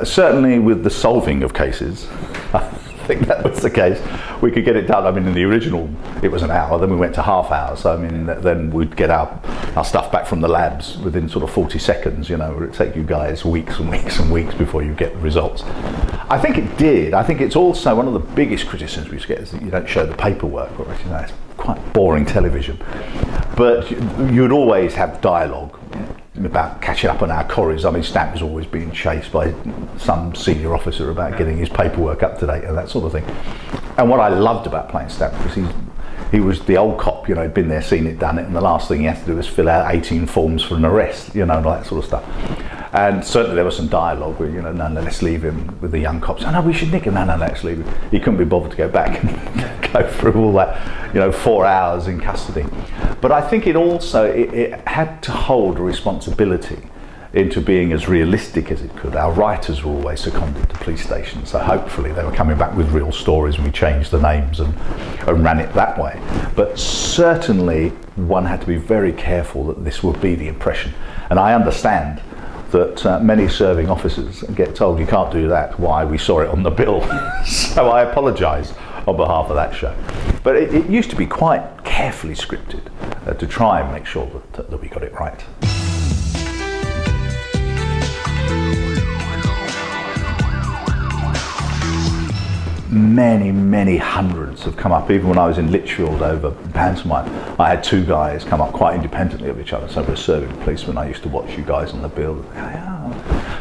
certainly with the solving of cases, I think that was the case. We could get it done. I mean, in the original, it was an hour. Then we went to half hours. I mean, then we'd get our stuff back from the labs within sort of 40 seconds. You know, it would take you guys weeks and weeks and weeks before you get the results. I think it did. I think it's also one of the biggest criticisms we get is that you don't show the paperwork, or you know, it's quite boring television. But you'd always have dialogue about catching up on our corries. I mean, Stamp was always being chased by some senior officer about getting his paperwork up to date and that sort of thing. And what I loved about playing Stamp was he was the old cop, you know, he'd been there, seen it, done it, and the last thing he had to do was fill out 18 forms for an arrest, you know, and all that sort of stuff. And certainly there was some dialogue where, you know, no, let's leave him with the young cops. Oh, no, we should nick him. No, let's leave him. He couldn't be bothered to go back and go through all that, you know, 4 hours in custody. But I think it also, it had to hold a responsibility into being as realistic as it could. Our writers were always seconded to police stations, so hopefully they were coming back with real stories and we changed the names and ran it that way. But certainly one had to be very careful that this would be the impression. And I understand that many serving officers get told you can't do that, why, we saw it on the bill. So I apologise on behalf of that show. But it used to be quite carefully scripted to try and make sure that we got it right. Many hundreds have come up. Even when I was in Lichfield over pantomime, I had 2 guys come up quite independently of each other. So, as a serving policeman, I used to watch you guys on the bill.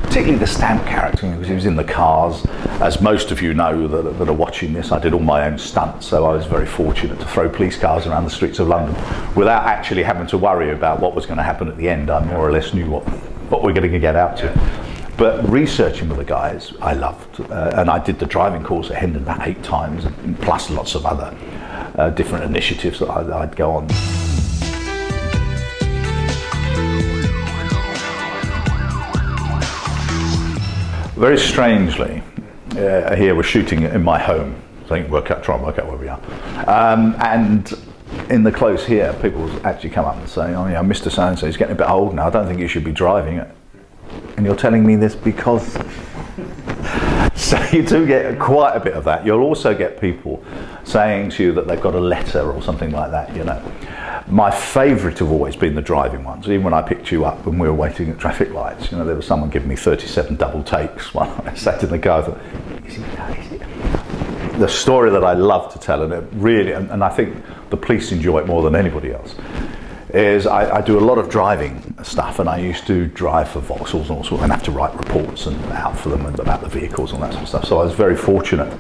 Particularly the Stamp character, because he was in the cars. As most of you know that are watching this, I did all my own stunts, so I was very fortunate to throw police cars around the streets of London without actually having to worry about what was going to happen at the end. I more or less knew what we're going to get out to. But researching with the guys, I loved, and I did the driving course at Hendon about 8 times, plus lots of other different initiatives that I'd go on. Very strangely, here we're shooting in my home, so you can try and work out where we are. And in the close here, people actually come up and say, oh yeah, Mr. So-and-so, he's getting a bit old now, I don't think you should be driving it. And you're telling me this because... So you do get quite a bit of that. You'll also get people saying to you that they've got a letter or something like that, you know. My favourite have always been the driving ones. Even when I picked you up when we were waiting at traffic lights, you know, there was someone giving me 37 double takes while I sat in the car. I thought, is it? The story that I love to tell, and it really, and I think the police enjoy it more than anybody else, is I do a lot of driving stuff, and I used to drive for Vauxhalls and all sorts, and have to write reports and out for them and about the vehicles and that sort of stuff. So I was very fortunate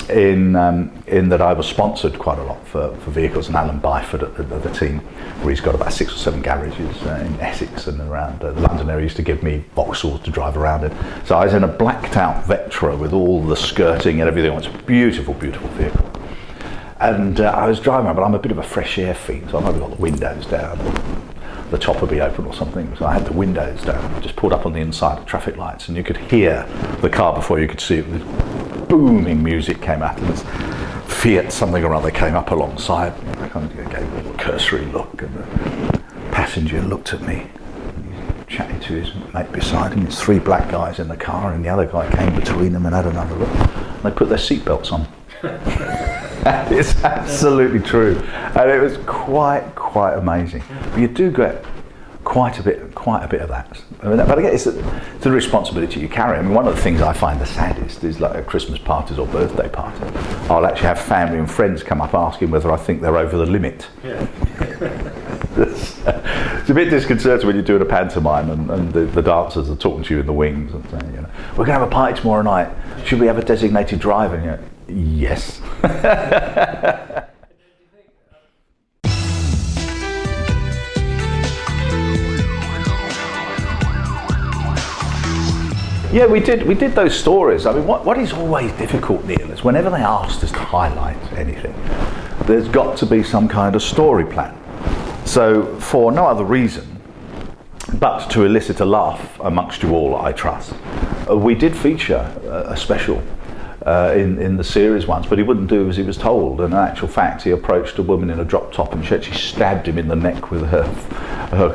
in that I was sponsored quite a lot for vehicles, and Alan Byford at the team, where he's got about 6 or 7 garages in Essex and around the London area, used to give me Vauxhalls to drive around in. So I was in a blacked out Vectra with all the skirting and everything. It's a beautiful, beautiful vehicle. And I was driving, but I'm a bit of a fresh air fiend, so I've only got the windows down, the top would be open or something, so I had the windows down. I just pulled up on the inside of traffic lights, and you could hear the car before you could see it. With booming music came out, and this Fiat something or other came up alongside. I kind of gave a little cursory look, and the passenger looked at me, chatting to his mate beside him. There's 3 black guys in the car, and the other guy came between them and had another look. And they put their seatbelts on. It's absolutely true, and it was quite amazing. But you do get quite a bit of that. I mean, but again, it's the responsibility you carry. I mean, one of the things I find the saddest is like at Christmas parties or birthday parties, I'll actually have family and friends come up asking whether I think they're over the limit. Yeah. It's a bit disconcerting when you're doing a pantomime and the dancers are talking to you in the wings and saying, you know, we're going to have a party tomorrow night. Should we have a designated driver? And you're like, yes. Yeah, we did those stories. I mean, what is always difficult, Neil, is whenever they asked us to highlight anything, there's got to be some kind of story plan. So, for no other reason but to elicit a laugh amongst you all, I trust, we did feature a special in the series once, but he wouldn't do as he was told, and in actual fact he approached a woman in a drop top and she actually stabbed him in the neck with her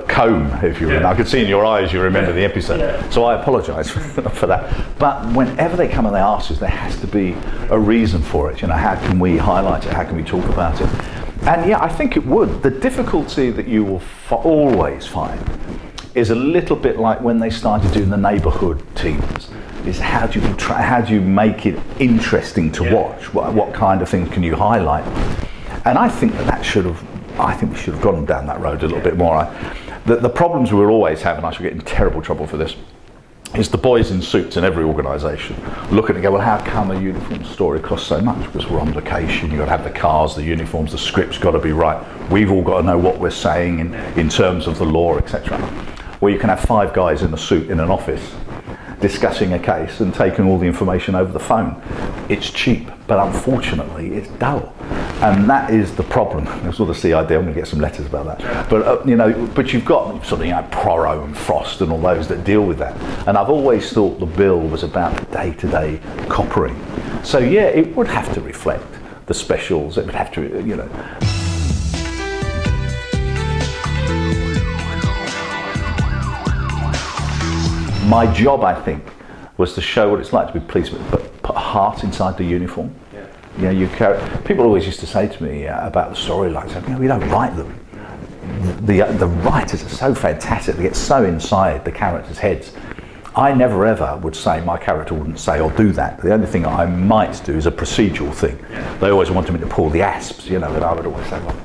comb, if you remember. I could see in your eyes you remember the episode. So I apologise for that. But whenever they come and they ask us, there has to be a reason for it. How can we highlight it? How can we talk about it? And yeah, I think it would. The difficulty that you will always find is a little bit like when they started doing the neighbourhood teams. Is how do you make it interesting to watch? What kind of things can you highlight? And I think we should have gone down that road a little bit more. The problems we'll always have, and I shall get in terrible trouble for this, is the boys in suits in every organisation look at it and go, well, how come a uniform story costs so much? Because we're on location, you've got to have the cars, the uniforms, the script's got to be right. We've all got to know what we're saying in terms of the law, etc. Well, you can have 5 guys in a suit in an office discussing a case and taking all the information over the phone. It's cheap, but unfortunately it's dull. And that is the problem. That's sort of CID, I'm going to get some letters about that. But but you've got sort of Proro and Frost and all those that deal with that. And I've always thought the bill was about the day-to-day coppering. So yeah, it would have to reflect the specials, it would have to, My job, I think, was to show what it's like to be a policeman, but put a heart inside the uniform. People always used to say to me about the storylines, we don't write them. The writers are so fantastic, they get so inside the characters' heads. I never ever would say, my character wouldn't say or do that. The only thing I might do is a procedural thing. They always wanted me to pull the asps, and I would always say, well,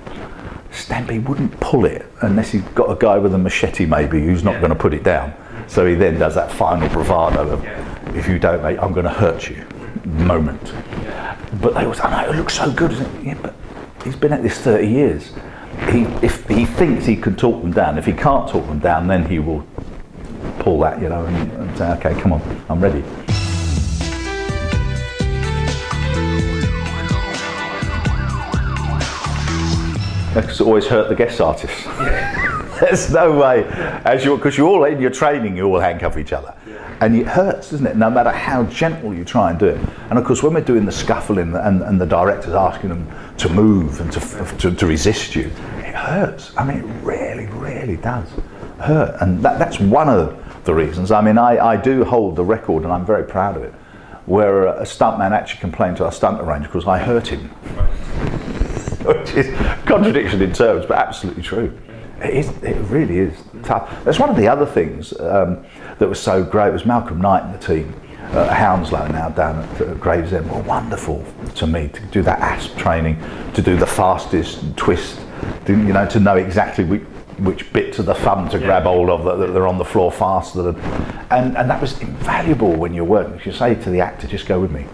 Stampy wouldn't pull it unless he's got a guy with a machete maybe who's not going to put it down. So he then does that final bravado of, if you don't, mate, I'm going to hurt you moment. But they always say, oh, it looks so good, isn't it? Yeah, but he's been at this 30 years. If he thinks he can talk them down, if he can't talk them down, then he will pull that, and say, okay, come on, I'm ready. That's always hurt the guest artists. There's no way, because you're all in your training, you all handcuff each other. And it hurts, doesn't it? No matter how gentle you try and do it. And of course, when we're doing the scuffling and the director's asking them to move and to resist you, it hurts. It really, really does hurt. And that's one of the reasons. I do hold the record, and I'm very proud of it, where a stuntman actually complained to our stunt arranger because I hurt him. Which is contradiction in terms, but absolutely true. It really is tough. That's one of the other things that was so great was Malcolm Knight and the team at Hounslow now down at Gravesend were wonderful to me to do that ASP training, to do the fastest twist, to know exactly which bits of the thumb to grab hold of that they're on the floor faster and that was invaluable when you're working. If you say to the actor, just go with me.